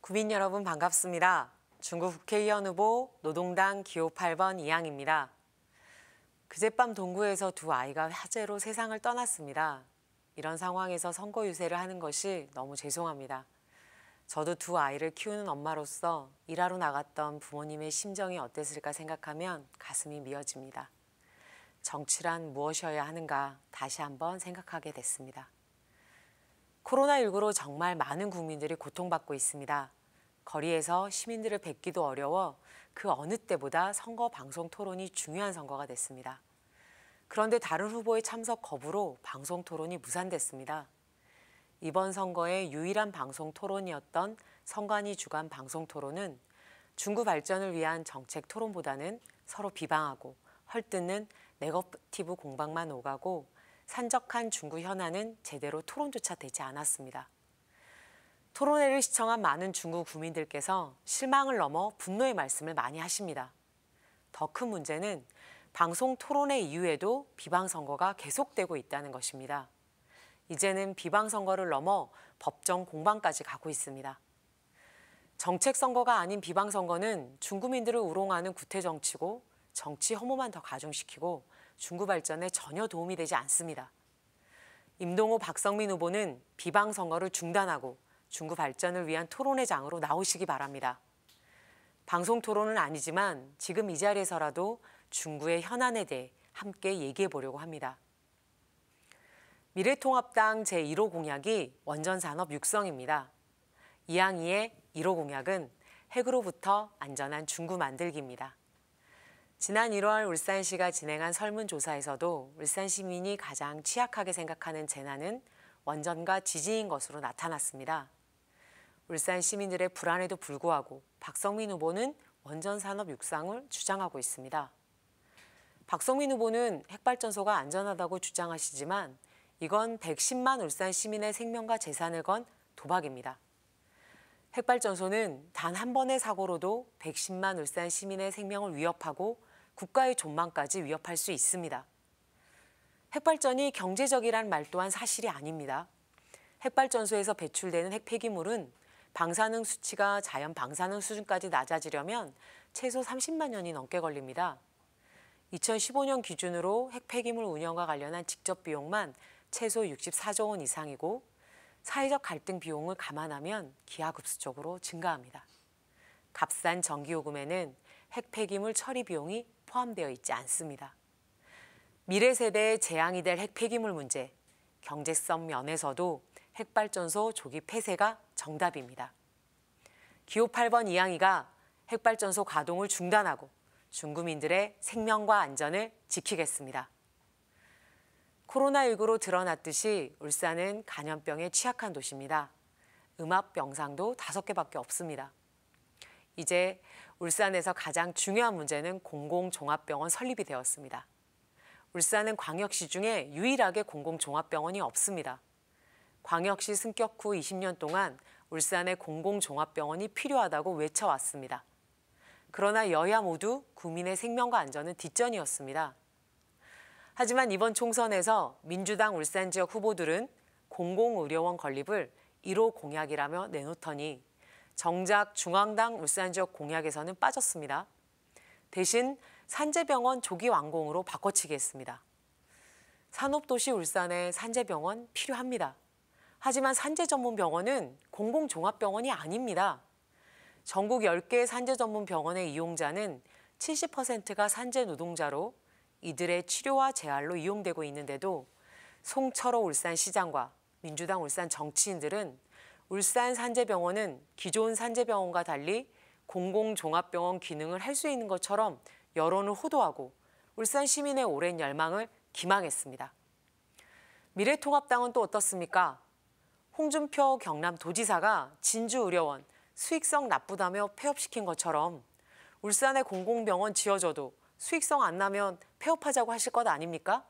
국민 여러분 반갑습니다. 중구 국회의원 후보 노동당 기호 8번 이항입니다. 그젯밤 동구에서 두 아이가 화재로 세상을 떠났습니다. 이런 상황에서 선거 유세를 하는 것이 너무 죄송합니다. 저도 두 아이를 키우는 엄마로서 일하러 나갔던 부모님의 심정이 어땠을까 생각하면 가슴이 미어집니다. 정치란 무엇이어야 하는가 다시 한번 생각하게 됐습니다. 코로나19로 정말 많은 국민들이 고통받고 있습니다. 거리에서 시민들을 뵙기도 어려워 그 어느 때보다 선거 방송 토론이 중요한 선거가 됐습니다. 그런데 다른 후보의 참석 거부로 방송 토론이 무산됐습니다. 이번 선거의 유일한 방송 토론이었던 선관위 주간 방송 토론은 중구 발전을 위한 정책 토론보다는 서로 비방하고 헐뜯는 네거티브 공방만 오가고 산적한 중구 현안은 제대로 토론조차 되지 않았습니다. 토론회를 시청한 많은 중구 구민들께서 실망을 넘어 분노의 말씀을 많이 하십니다. 더 큰 문제는 방송 토론회 이후에도 비방선거가 계속되고 있다는 것입니다. 이제는 비방선거를 넘어 법정 공방까지 가고 있습니다. 정책선거가 아닌 비방선거는 중구민들을 우롱하는 구태정치고 정치 혐오만 더 가중시키고 중구 발전에 전혀 도움이 되지 않습니다. 임동호, 박성민 후보는 비방선거를 중단하고 중구 발전을 위한 토론회장으로 나오시기 바랍니다. 방송 토론은 아니지만 지금 이 자리에서라도 중구의 현안에 대해 함께 얘기해 보려고 합니다. 미래통합당 제1호 공약이 원전산업 육성입니다. 이항이의 1호 공약은 핵으로부터 안전한 중구 만들기입니다. 지난 1월 울산시가 진행한 설문조사에서도 울산 시민이 가장 취약하게 생각하는 재난은 원전과 지진인 것으로 나타났습니다. 울산 시민들의 불안에도 불구하고 박성민 후보는 원전 산업 육성을 주장하고 있습니다. 박성민 후보는 핵발전소가 안전하다고 주장하시지만 이건 110만 울산 시민의 생명과 재산을 건 도박입니다. 핵발전소는 단 한 번의 사고로도 110만 울산 시민의 생명을 위협하고 국가의 존망까지 위협할 수 있습니다. 핵발전이 경제적이란 말 또한 사실이 아닙니다. 핵발전소에서 배출되는 핵폐기물은 방사능 수치가 자연 방사능 수준까지 낮아지려면 최소 30만 년이 넘게 걸립니다. 2015년 기준으로 핵폐기물 운영과 관련한 직접 비용만 최소 64조 원 이상이고 사회적 갈등 비용을 감안하면 기하급수적으로 증가합니다. 값싼 전기요금에는 핵폐기물 처리 비용이 포함되어 있지 않습니다. 미래 세대의 재앙이 될 핵폐기물 문제, 경제성 면에서도 핵발전소 조기 폐쇄가 정답입니다. 기호 8번 이항이가 핵발전소 가동을 중단하고 중구민들의 생명과 안전을 지키겠습니다. 코로나19로 드러났듯이 울산은 감염병에 취약한 도시입니다. 음압병상도 5개밖에 없습니다. 이제 울산에서 가장 중요한 문제는 공공종합병원 설립이 되었습니다. 울산은 광역시 중에 유일하게 공공종합병원이 없습니다. 광역시 승격 후 20년 동안 울산에 공공종합병원이 필요하다고 외쳐왔습니다. 그러나 여야 모두 국민의 생명과 안전은 뒷전이었습니다. 하지만 이번 총선에서 민주당 울산 지역 후보들은 공공의료원 건립을 1호 공약이라며 내놓더니 정작 중앙당 울산 지역 공약에서는 빠졌습니다. 대신 산재병원 조기 완공으로 바꿔치기 했습니다. 산업도시 울산에 산재병원 필요합니다. 하지만 산재 전문 병원은 공공종합병원이 아닙니다. 전국 10개 산재 전문 병원의 이용자는 70%가 산재 노동자로 이들의 치료와 재활로 이용되고 있는데도 송철호 울산시장과 민주당 울산 정치인들은 울산 산재병원은 기존 산재병원과 달리 공공종합병원 기능을 할 수 있는 것처럼 여론을 호도하고 울산 시민의 오랜 열망을 기망했습니다. 미래통합당은 또 어떻습니까? 홍준표 경남도지사가 진주의료원 수익성 나쁘다며 폐업시킨 것처럼 울산에 공공병원 지어줘도 수익성 안 나면 폐업하자고 하실 것 아닙니까?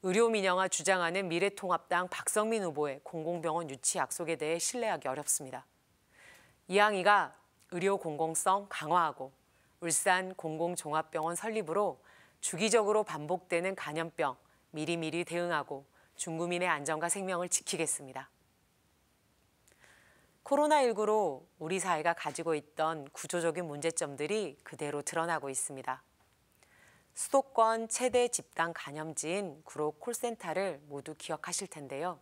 의료민영화 주장하는 미래통합당 박성민 후보의 공공병원 유치 약속에 대해 신뢰하기 어렵습니다. 이항이가 의료 공공성 강화하고 울산 공공종합병원 설립으로 주기적으로 반복되는 감염병 미리미리 대응하고 중구민의 안전과 생명을 지키겠습니다. 코로나19로 우리 사회가 가지고 있던 구조적인 문제점들이 그대로 드러나고 있습니다. 수도권 최대 집단 감염지인 구로 콜센터를 모두 기억하실 텐데요.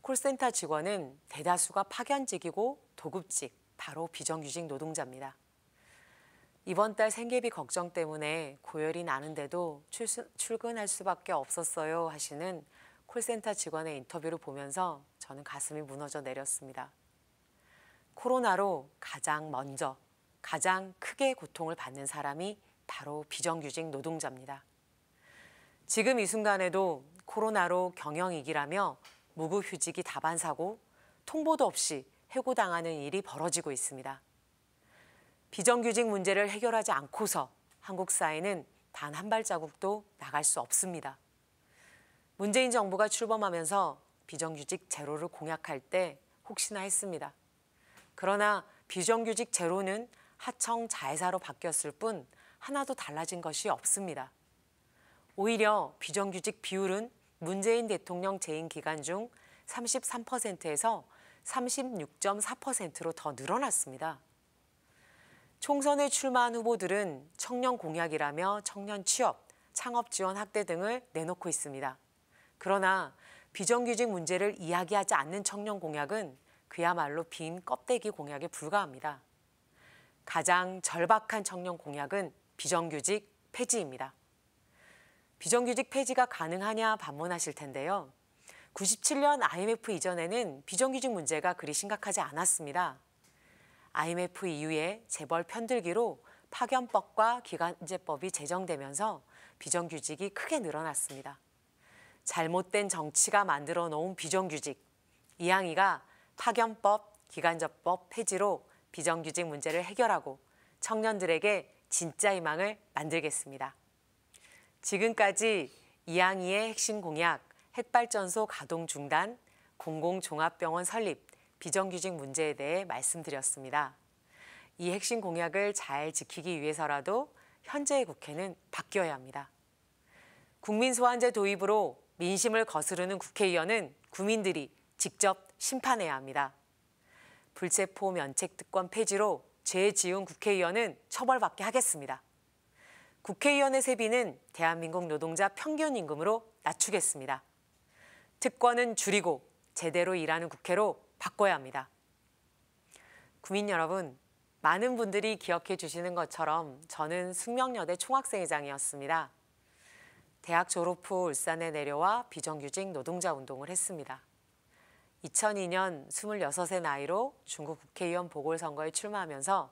콜센터 직원은 대다수가 파견직이고 도급직, 바로 비정규직 노동자입니다. 이번 달 생계비 걱정 때문에 고열이 나는데도 출근할 수밖에 없었어요 하시는 콜센터 직원의 인터뷰를 보면서 저는 가슴이 무너져 내렸습니다. 코로나로 가장 먼저, 가장 크게 고통을 받는 사람이 바로 비정규직 노동자입니다. 지금 이 순간에도 코로나로 경영위기라며 무급휴직이 다반사고 통보도 없이 해고당하는 일이 벌어지고 있습니다. 비정규직 문제를 해결하지 않고서 한국 사회는 단 한 발자국도 나갈 수 없습니다. 문재인 정부가 출범하면서 비정규직 제로를 공약할 때 혹시나 했습니다. 그러나 비정규직 제로는 하청 자회사로 바뀌었을 뿐 하나도 달라진 것이 없습니다. 오히려 비정규직 비율은 문재인 대통령 재임 기간 중 33%에서 36.4%로 더 늘어났습니다. 총선에 출마한 후보들은 청년 공약이라며 청년 취업, 창업 지원 확대 등을 내놓고 있습니다. 그러나 비정규직 문제를 이야기하지 않는 청년 공약은 그야말로 빈 껍데기 공약에 불과합니다. 가장 절박한 청년 공약은 비정규직 폐지입니다. 비정규직 폐지가 가능하냐 반문하실 텐데요. 97년 IMF 이전에는 비정규직 문제가 그리 심각하지 않았습니다. IMF 이후에 재벌 편들기로 파견법과 기간제법이 제정되면서 비정규직이 크게 늘어났습니다. 잘못된 정치가 만들어 놓은 비정규직, 이항이가 파견법, 기간제법 폐지로 비정규직 문제를 해결하고 청년들에게 진짜 희망을 만들겠습니다. 지금까지 이항이의 핵심 공약, 핵발전소 가동 중단, 공공종합병원 설립, 비정규직 문제에 대해 말씀드렸습니다. 이 핵심 공약을 잘 지키기 위해서라도 현재의 국회는 바뀌어야 합니다. 국민소환제 도입으로 민심을 거스르는 국회의원은 국민들이 직접 심판해야 합니다. 불체포 면책특권 폐지로 죄 지은 국회의원은 처벌받게 하겠습니다. 국회의원의 세비는 대한민국 노동자 평균 임금으로 낮추겠습니다. 특권은 줄이고 제대로 일하는 국회로 바꿔야 합니다. 국민 여러분, 많은 분들이 기억해 주시는 것처럼 저는 숙명여대 총학생회장이었습니다. 대학 졸업 후 울산에 내려와 비정규직 노동자 운동을 했습니다. 2002년 26세 나이로 중국 국회의원 보궐선거에 출마하면서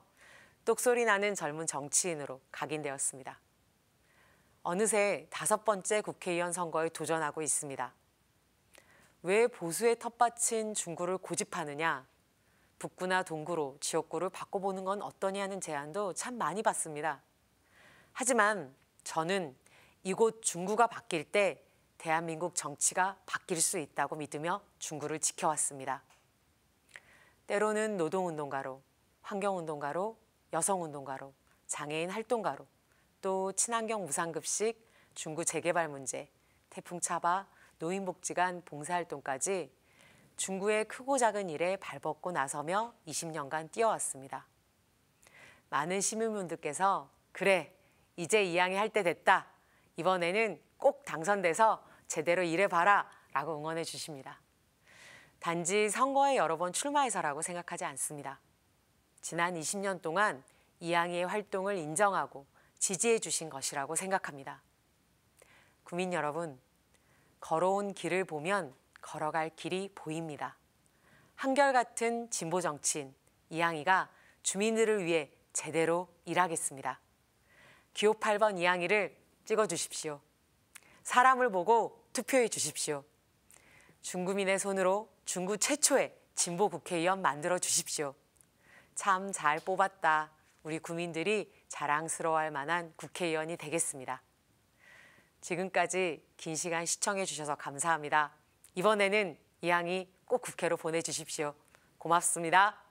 똑소리 나는 젊은 정치인으로 각인되었습니다. 어느새 5번째 국회의원 선거에 도전하고 있습니다. 왜 보수의 텃밭인 중구를 고집하느냐, 북구나 동구로 지역구를 바꿔보는 건 어떠냐는 제안도 참 많이 받습니다. 하지만 저는 이곳 중구가 바뀔 때 대한민국 정치가 바뀔 수 있다고 믿으며 중구를 지켜왔습니다. 때로는 노동운동가로, 환경운동가로, 여성운동가로, 장애인 활동가로, 또 친환경 무상급식, 중구 재개발 문제, 태풍 차바, 노인복지관 봉사활동까지 중구의 크고 작은 일에 발벗고 나서며 20년간 뛰어왔습니다. 많은 시민분들께서 그래, 이제 이항이 할 때 됐다. 이번에는 꼭 당선돼서 제대로 일해봐라 라고 응원해 주십니다. 단지 선거에 여러 번 출마해서라고 생각하지 않습니다. 지난 20년 동안 이항이의 활동을 인정하고 지지해 주신 것이라고 생각합니다. 국민 여러분, 걸어온 길을 보면 걸어갈 길이 보입니다. 한결같은 진보 정치인 이항이가 주민들을 위해 제대로 일하겠습니다. 기호 8번 이항이를 찍어주십시오. 사람을 보고 투표해 주십시오. 중구민의 손으로 중구 최초의 진보 국회의원 만들어 주십시오. 참 잘 뽑았다. 우리 국민들이 자랑스러워할 만한 국회의원이 되겠습니다. 지금까지 긴 시간 시청해 주셔서 감사합니다. 이번에는 이항이 꼭 국회로 보내주십시오. 고맙습니다.